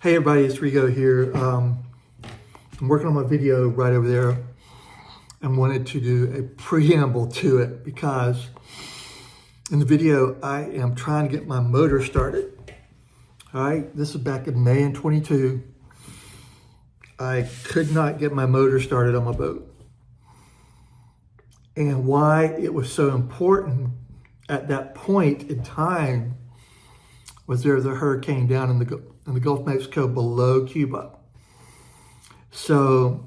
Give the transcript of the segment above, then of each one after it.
Hey everybody, it's Rigo here. I'm working on my video right over there and wanted to do a preamble to it because in the video I am trying to get my motor started. All right, this is back in May in 22. I could not get my motor started on my boat. And why it was so important at that point in time was there was a hurricane down in the Gulf of Mexico below Cuba. So,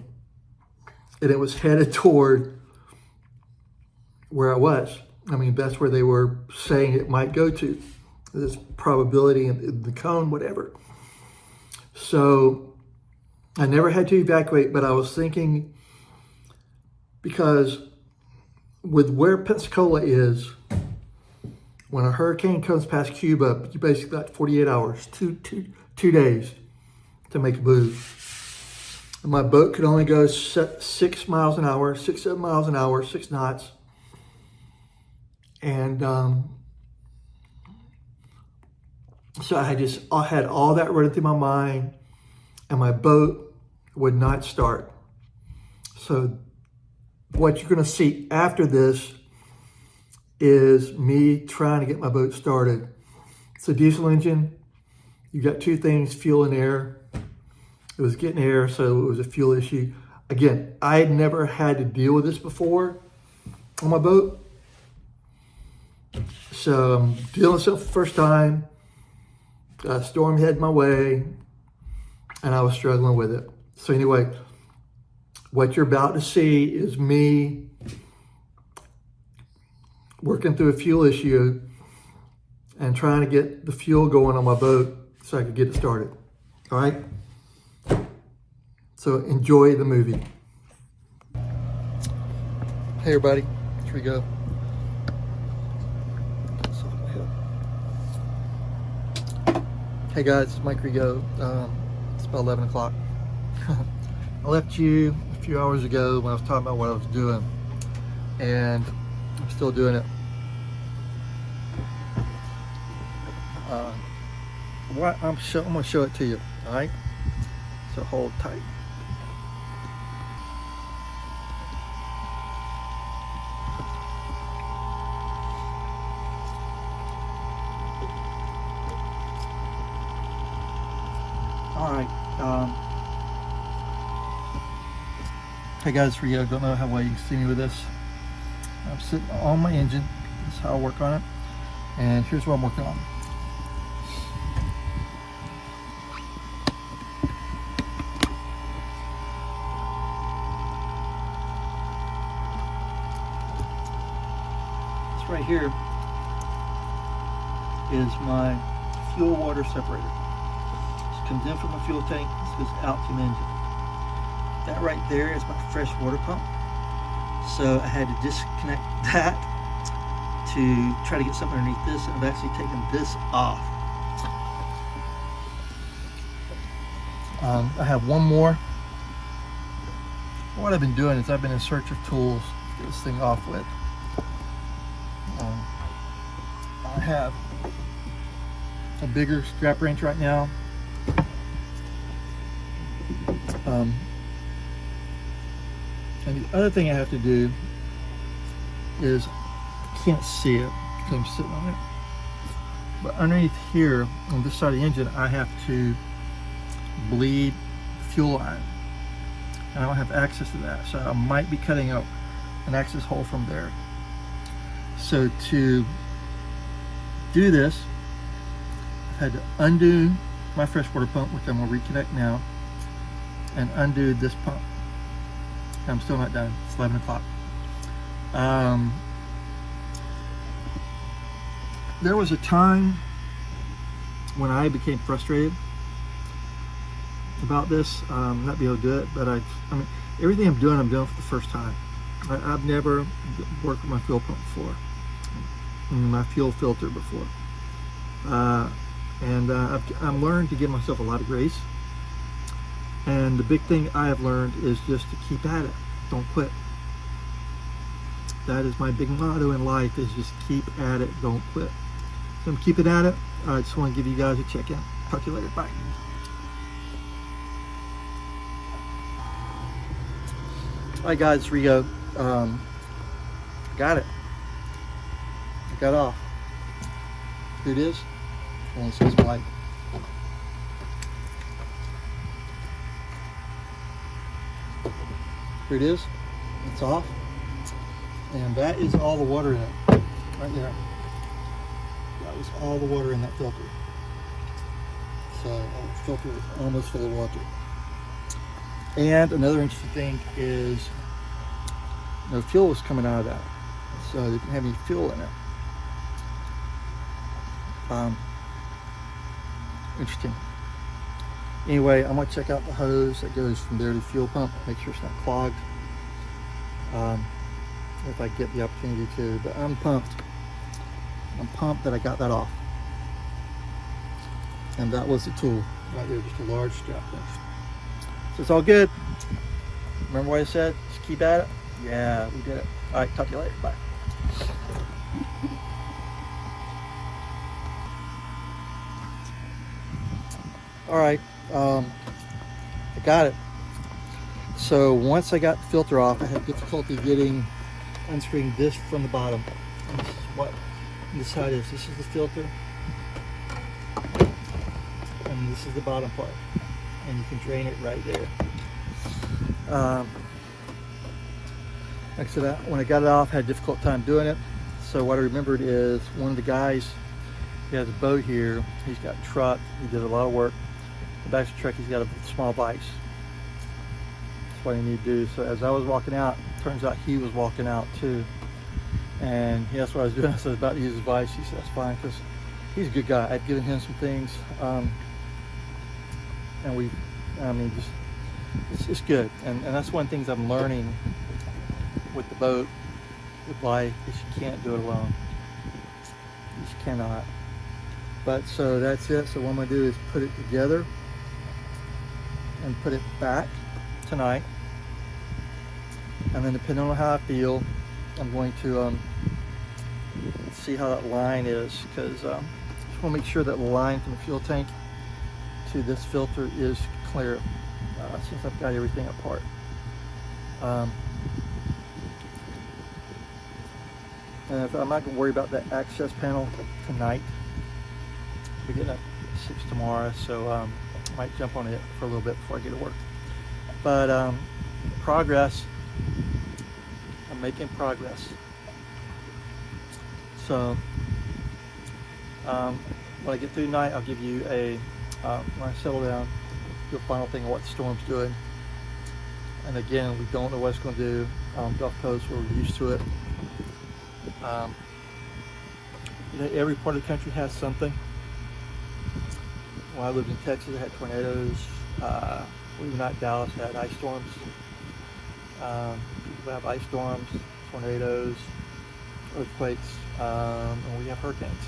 and it was headed toward where I was. I mean, that's where they were saying it might go to. This probability in the cone, whatever. So, I never had to evacuate, but I was thinking, because with where Pensacola is, when a hurricane comes past Cuba, you basically got 48 hours, two days to make a move. And my boat could only go 6 miles an hour, 7 miles an hour, 6 knots. And so I had all that running through my mind, and my boat would not start. So what you're gonna see after this is me trying to get my boat started. It's a diesel engine. You got two things, fuel and air. It was getting air, so it was a fuel issue. Again, I had never had to deal with this before on my boat. So I'm dealing with it for the first time. A storm headed my way, and I was struggling with it. So anyway, what you're about to see is me working through a fuel issue and trying to get the fuel going on my boat so I could get it started. All right? So enjoy the movie. Hey everybody, here we go. Hey guys, it's Mike Rigo. It's about 11 o'clock. I left you a few hours ago when I was talking about what I was doing, and I'm still doing it. I'm going to show it to you, all right? So hold tight. All right. Hey guys, for you, I don't know how well you can see me with this. I'm sitting on my engine. This is how I work on it. And here's what I'm working on. This right here is my fuel water separator. This comes in from my fuel tank. This goes out to the engine. That right there is my fresh water pump. So I had to disconnect that to try to get something underneath this, and I've actually taken this off. I have one more. What I've been doing is I've been in search of tools to get this thing off with. I have a bigger strap wrench right now. And the other thing I have to do is, I can't see it because I'm sitting on it, but underneath here on this side of the engine, I have to bleed fuel line, and I don't have access to that, so I might be cutting out an access hole from there. So to do this, I've had to undo my freshwater pump, which I'm going to reconnect now, and undo this pump. I'm still not done. It's 11 o'clock. There was a time when I became frustrated about this, not being able to do it, but I mean, everything I'm doing for the first time. I've never worked with my fuel pump before, my fuel filter before. I've learned to give myself a lot of grace. And the big thing I have learned is just to keep at it. Don't quit. That is my big motto in life, is just keep at it, don't quit. So I'm keeping at it. I just want to give you guys a check-in. Talk to you later. Bye. Alright guys, Rio. Got it. I got off. Here it is. Only says white. Here it is. It's off. And that is all the water in it. Right there. That was all the water in that filter. So the filter is almost full of water. And another interesting thing is no fuel was coming out of that. So they didn't have any fuel in it. Interesting. Anyway, I'm going to check out the hose that goes from there to the fuel pump, make sure it's not clogged. If I get the opportunity to, but I'm pumped. I'm pumped that I got that off. And that was the tool right there, just a large strap punch. So it's all good. Remember what I said? Just keep at it. Yeah, we did it. All right, talk to you later. Bye. All right, I got it. So once I got the filter off, I had difficulty unscrewing this from the bottom. And this is what this is how it is. This is the filter, and this is the bottom part, and you can drain it right there. Like I said, when I got it off, I had a difficult time doing it. So what I remembered is one of the guys, he has a boat here. He's got a truck. He did a lot of work. The back of the truck, he's got a small vise. That's what I need to do. So as I was walking out, turns out he was walking out too. And that's what I was doing. I was about to use his vise. He said, that's fine, because he's a good guy. I'd given him some things. And it's good. And that's one of the things I'm learning with the boat, with life, is you can't do it alone. You just cannot. But so that's it. So what I'm going to do is put it together and put it back tonight. And then depending on how I feel, I'm going to see how that line is, because just want to make sure that the line from the fuel tank to this filter is clear, since I've got everything apart. And if I'm not going to worry about that access panel tonight. We're getting up at 6 tomorrow, so I might jump on it for a little bit before I get to work. But progress, I'm making progress. So when I get through tonight, I'll give you when I settle down, do a final thing on what the storm's doing. And again, we don't know what it's going to do. Gulf Coast, we're used to it. Every part of the country has something. When I lived in Texas, I had tornadoes. We were not Dallas, had ice storms. We have ice storms, tornadoes, earthquakes, and we have hurricanes.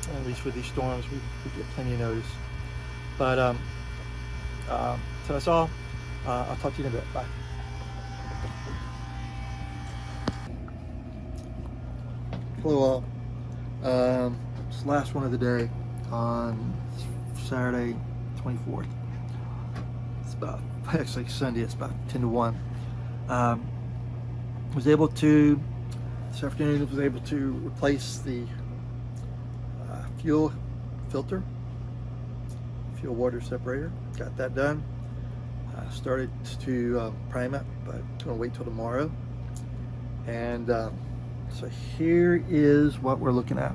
And at least with these storms, we get plenty of notice. But so that's all. I'll talk to you in a bit. Bye. Hello all. It's the last one of the day on Saturday 24th. It's about, actually Sunday, it's about 10 to 1. Was able to, this afternoon, was able to replace the fuel filter, fuel water separator. Got that done. Started to prime it, but I'm going to wait till tomorrow. And so here is what we're looking at.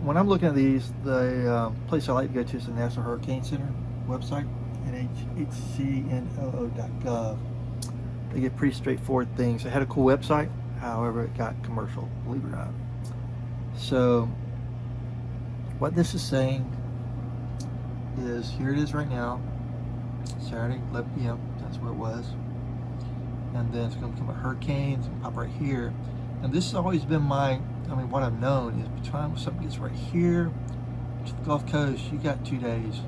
When I'm looking at these, the place I like to go to is the National Hurricane Center website, nhcno.gov. They get pretty straightforward things. They had a cool website, however it got commercial, believe it or not. So what this is saying is, here it is right now, Saturday 11 p.m. that's where it was, and then it's going to become a hurricane. It's going to pop right here. And this has always been what I've known is, by the time something gets right here to the Gulf Coast, you got 2 days,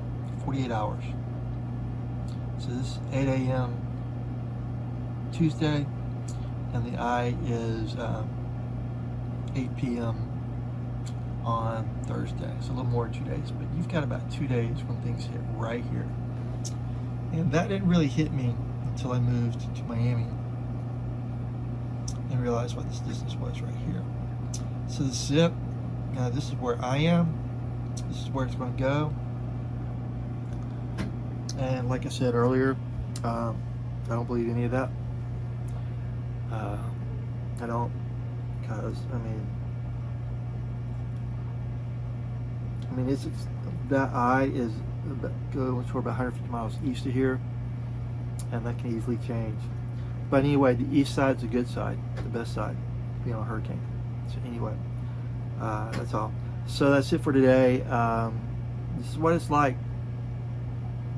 48 hours. So this is 8 a.m. Tuesday, and the eye is 8 p.m. on Thursday. So a little more than 2 days, but you've got about 2 days when things hit right here. And that didn't really hit me until I moved to Miami and realized what this distance was right here. So the zip, this is where I am. This is where it's going to go. And like I said earlier, I don't believe any of that. I don't, because I mean it's that eye is going toward about 150 miles east of here, and that can easily change. But anyway, the east side's a good side, the best side, being on a hurricane. So anyway, that's all. So that's it for today. This is what it's like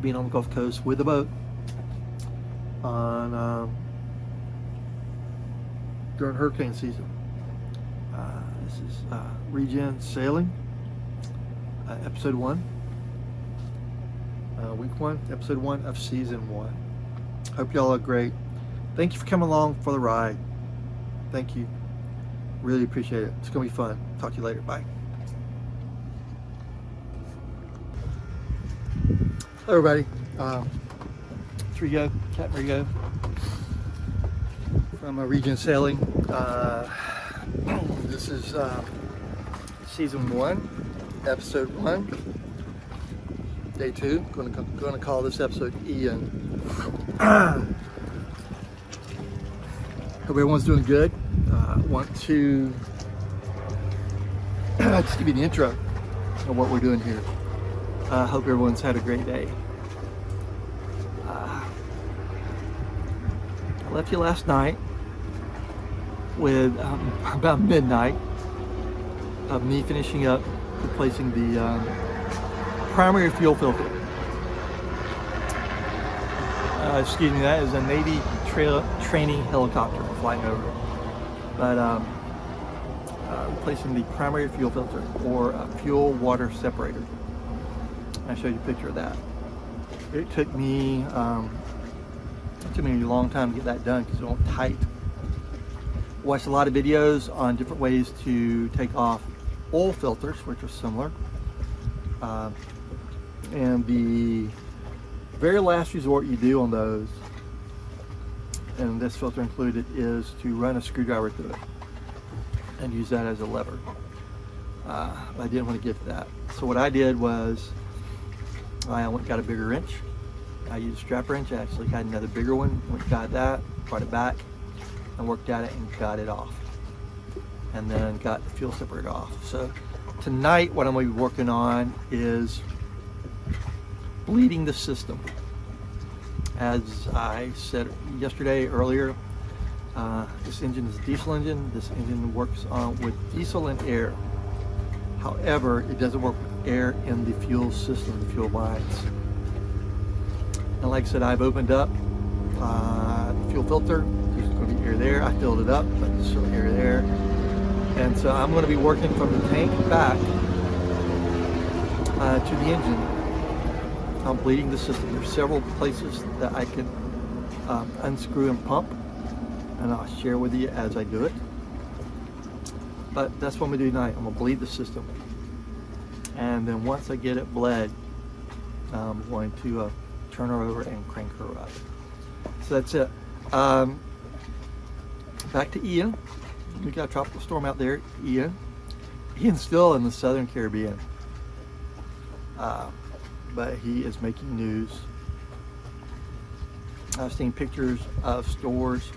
being on the Gulf Coast with a boat on during hurricane season. This is Regen Sailing, episode 1, week 1, episode 1 of season 1. Hope y'all are great. Thank you for coming along for the ride. Thank you. Really appreciate it. It's gonna be fun. Talk to you later. Bye. Hello everybody. It's Rigo, Captain Rigo from Regen Sailing. This is season 1, episode 1, day 2. Going to call this episode Ian. Hope everyone's doing good. Want to just give you the intro of what we're doing here. Hope everyone's had a great day. I left you last night with about midnight of me finishing up replacing the primary fuel filter. Excuse me, that is a Navy training helicopter flying over. But replacing the primary fuel filter or a fuel water separator. I showed you a picture of that. It took me a long time to get that done because it went tight. Watched a lot of videos on different ways to take off oil filters, which are similar. And the very last resort you do on those, and this filter included, is to run a screwdriver through it and use that as a lever. I didn't want to get to that. So what I did was I went and got a bigger wrench. I used a strap wrench. I actually had another bigger one. Went and got that, brought it back, and worked at it and got it off. And then got the fuel separator off. So tonight what I'm going to be working on is bleeding the system. As I said yesterday earlier, this engine is a diesel engine. This engine works with diesel and air. However, it doesn't work with air in the fuel system, the fuel lines. And like I said, I've opened up the fuel filter. There's going to be air there. I filled it up, but there's still air there. And so I'm going to be working from the tank back to the engine. I'm bleeding the system. There's several places that I can unscrew and pump, and I'll share with you as I do it. But that's what I'm going to do tonight. I'm going to bleed the system. And then once I get it bled, I'm going to turn her over and crank her up. So that's it. Back to Ian. We got a tropical storm out there, Ian. Ian's still in the Southern Caribbean. But he is making news. I've seen pictures of stores,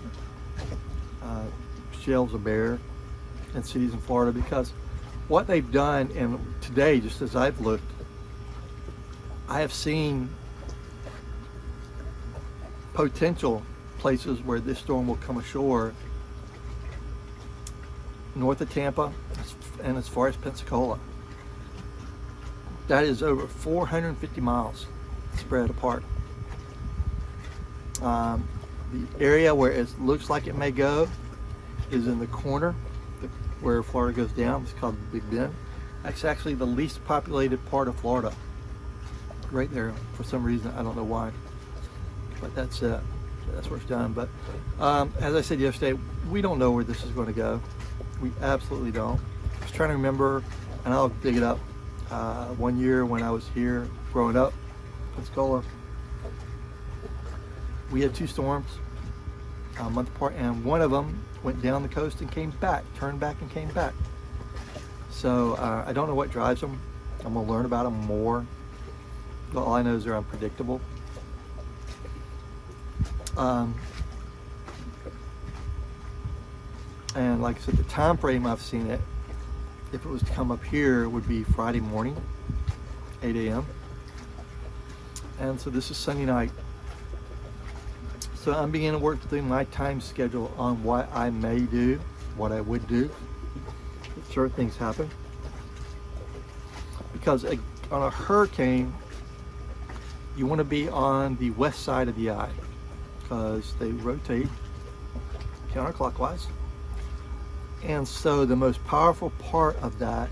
shelves are bare in cities in Florida, because what they've done, and today, just as I've looked, I have seen potential places where this storm will come ashore north of Tampa and as far as Pensacola. That is over 450 miles spread apart. The area where it looks like it may go is in the corner where Florida goes down. It's called Big Bend. That's actually the least populated part of Florida. Right there, for some reason, I don't know why. But that's it. That's where it's done. But as I said yesterday, we don't know where this is going to go. We absolutely don't. I was trying to remember and I'll dig it up. One year when I was here growing up, Pensacola, we had 2 storms a month apart, and one of them went down the coast and came back, turned back and came back. So I don't know what drives them. I'm gonna learn about them more. All I know is they're unpredictable. And like I said, the time frame I've seen it, if it was to come up here, it would be Friday morning, 8 a.m. And so this is Sunday night. So I'm beginning to work through my time schedule on what I may do, what I would do if certain things happen. Because on a hurricane, you want to be on the west side of the eye because they rotate counterclockwise. And so the most powerful part of that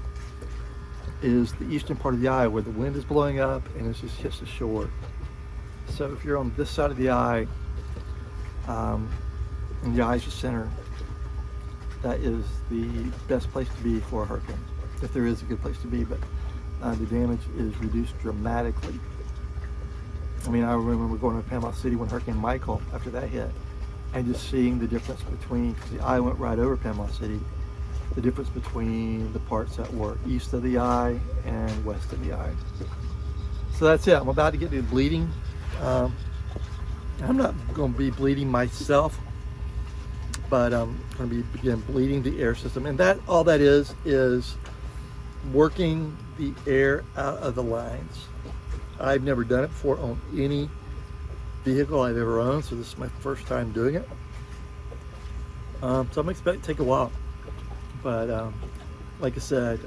is the eastern part of the eye where the wind is blowing up and it just hits the shore. So if you're on this side of the eye, and the eye's the center, that is the best place to be for a hurricane, if there is a good place to be, but the damage is reduced dramatically. I mean, I remember going to Panama City when Hurricane Michael, after that hit, and just seeing the difference between, because the eye went right over Panama City, the difference between the parts that were east of the eye and west of the eye. So that's it. I'm about to get to bleeding. I'm not going to be bleeding myself, but I'm going to begin bleeding the air system, and that all that is working the air out of the lines. I've never done it before on any vehicle I've ever owned, so this is my first time doing it. So I'm expecting to take a while, but like I said,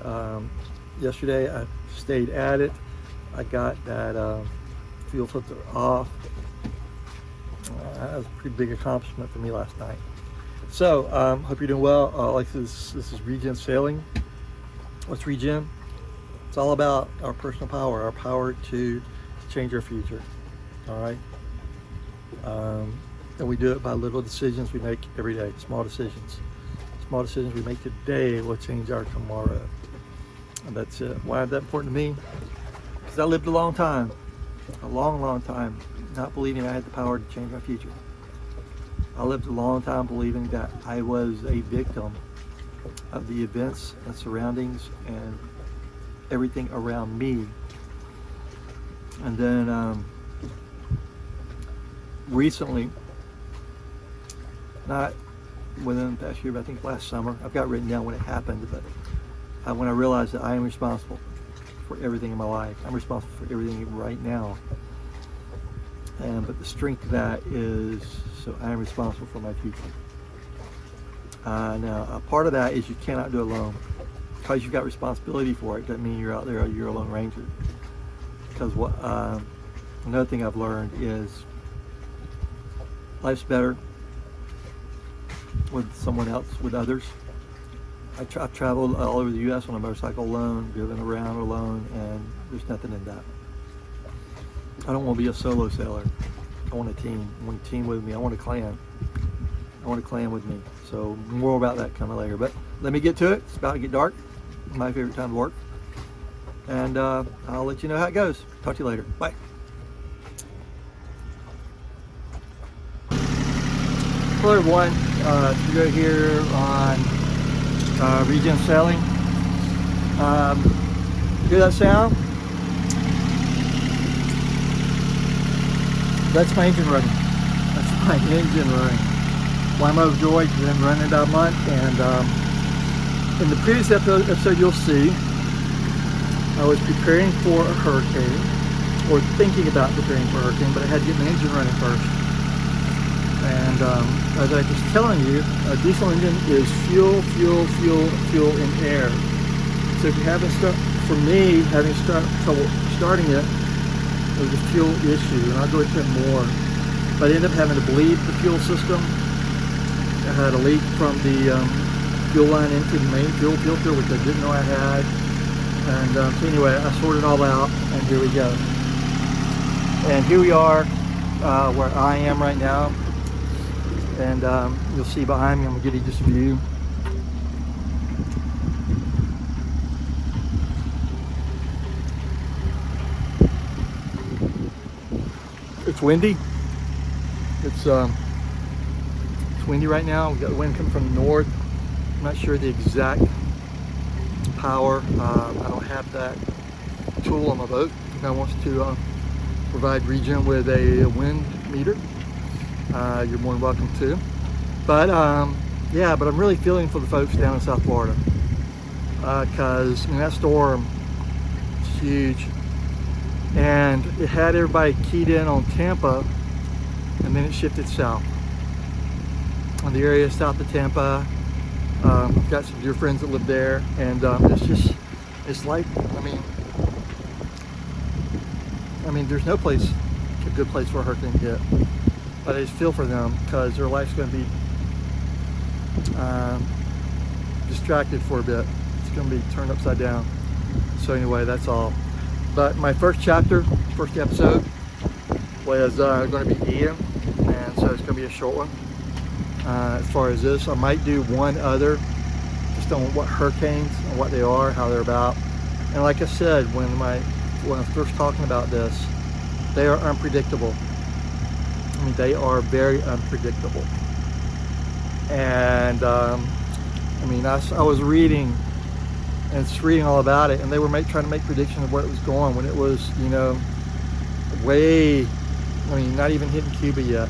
yesterday I stayed at it. I got that fuel filter off. That was a pretty big accomplishment for me last night. So hope you're doing well. Like this is Regen Sailing. What's Regen? It's all about our personal power, our power to change our future. All right. And we do it by little decisions we make every day. Small decisions. Small decisions we make today will change our tomorrow. And that's it. Why is that important to me? Because I lived a long time, a long time, not believing I had the power to change my future. I lived a long time believing that I was a victim of the events and surroundings and everything around me. And then recently, not within the past year, but I think last summer, I've got written down when it happened, but when I realized that I am responsible for everything in my life. I'm responsible for everything right now. But the strength of that is, so I am responsible for my future. Now, a part of that is you cannot do it alone. Because you've got responsibility for it, doesn't mean you're out there, you're a lone ranger. Because what another thing I've learned is life's better with someone else, with others. I've traveled all over the U.S. on a motorcycle alone, driven around alone, and there's nothing in that. I don't want to be a solo sailor. I want a team. I want a team with me. I want a clan. I want a clan with me. So more about that coming later. But let me get to it. It's about to get dark. My favorite time to work. And I'll let you know how it goes. Talk to you later. Bye. Hello everyone. Today here on Regen Sailing. Hear that sound? That's my engine running. That's my engine running. Why I'm overjoyed because I've been running about a month, and in the previous episode you'll see I was preparing for a hurricane, or thinking about preparing for a hurricane, but I had to get my engine running first. And as I was telling you, a diesel engine is fuel in air. So if you haven't for me, having trouble starting it, it was a fuel issue, and I'll go into it more. But I ended up having to bleed the fuel system. I had a leak from the fuel line into the main fuel filter, which I didn't know I had. And so anyway, I sorted it all out, and here we go. And here we are where I am right now. And you'll see behind me, I'm gonna give you just a view. It's windy. It's windy right now. We got the wind coming from the north. I'm not sure the exact power. I don't have that tool on my boat. If I want to provide Regen with a wind meter, you're more than welcome to. But yeah, but I'm really feeling for the folks down in South Florida, because I mean, that storm is huge, and it had everybody keyed in on Tampa, and then it shifted south. On the area south of Tampa, got some dear friends that live there, and it's like, I mean, there's no place, a good place for a hurricane to hit. But I just feel for them, because their life's going to be distracted for a bit. It's going to be turned upside down. So anyway, that's all. But my first chapter, first episode, was going to be Ian, and so it's going to be a short one. As far as this, I might do one other, just on what hurricanes and what they are, how they're about. And like I said, when I was first talking about this, they are unpredictable. I mean, they are very unpredictable. And I mean, I was reading all about it, and they were trying to make predictions of where it was going when it was, you know, way, I mean, not even hitting Cuba yet.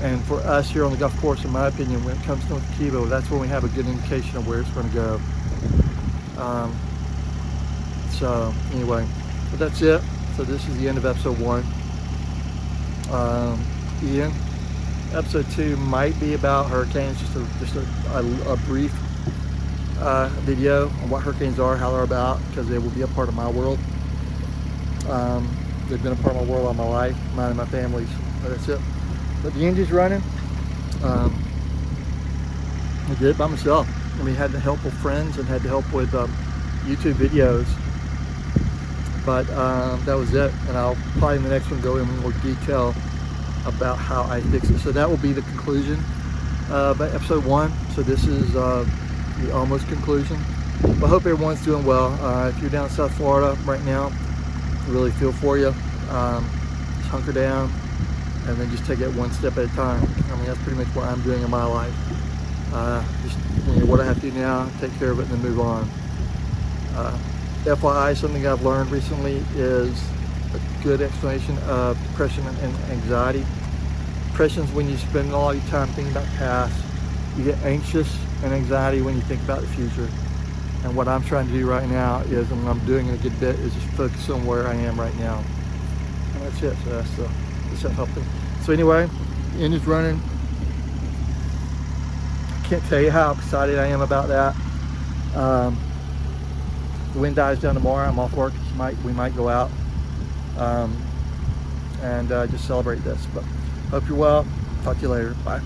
And for us here on the Gulf Coast, in my opinion, when it comes to North Cuba, that's when we have a good indication of where it's going to go. So anyway, but that's it. So this is the end of episode 1. Ian, episode 2 might be about hurricanes, just a brief video on what hurricanes are, how they're about, because they will be a part of my world. They've been a part of my world all my life, mine and my family's. But that's it. But the engine's running. I did it by myself. I mean, had the help of friends and had the help with YouTube videos. But that was it. And I'll probably in the next one go in more detail about how I fix it. So that will be the conclusion of episode 1. So this is the almost conclusion. But I hope everyone's doing well. If you're down in South Florida right now, I really feel for you. Just hunker down, and then just take it one step at a time. I mean, that's pretty much what I'm doing in my life. Just, you know, what I have to do now, take care of it, and then move on. FYI, something I've learned recently is a good explanation of depression and anxiety. Depression is when you spend all your time thinking about the past. You get anxious and anxiety when you think about the future. And what I'm trying to do right now is, and I'm doing a good bit, is just focus on where I am right now. And that's it. So that's helping. So anyway, the engine's running. I can't tell you how excited I am about that. The wind dies down tomorrow. I'm off work. We might go out and just celebrate this. But hope you're well. Talk to you later. Bye.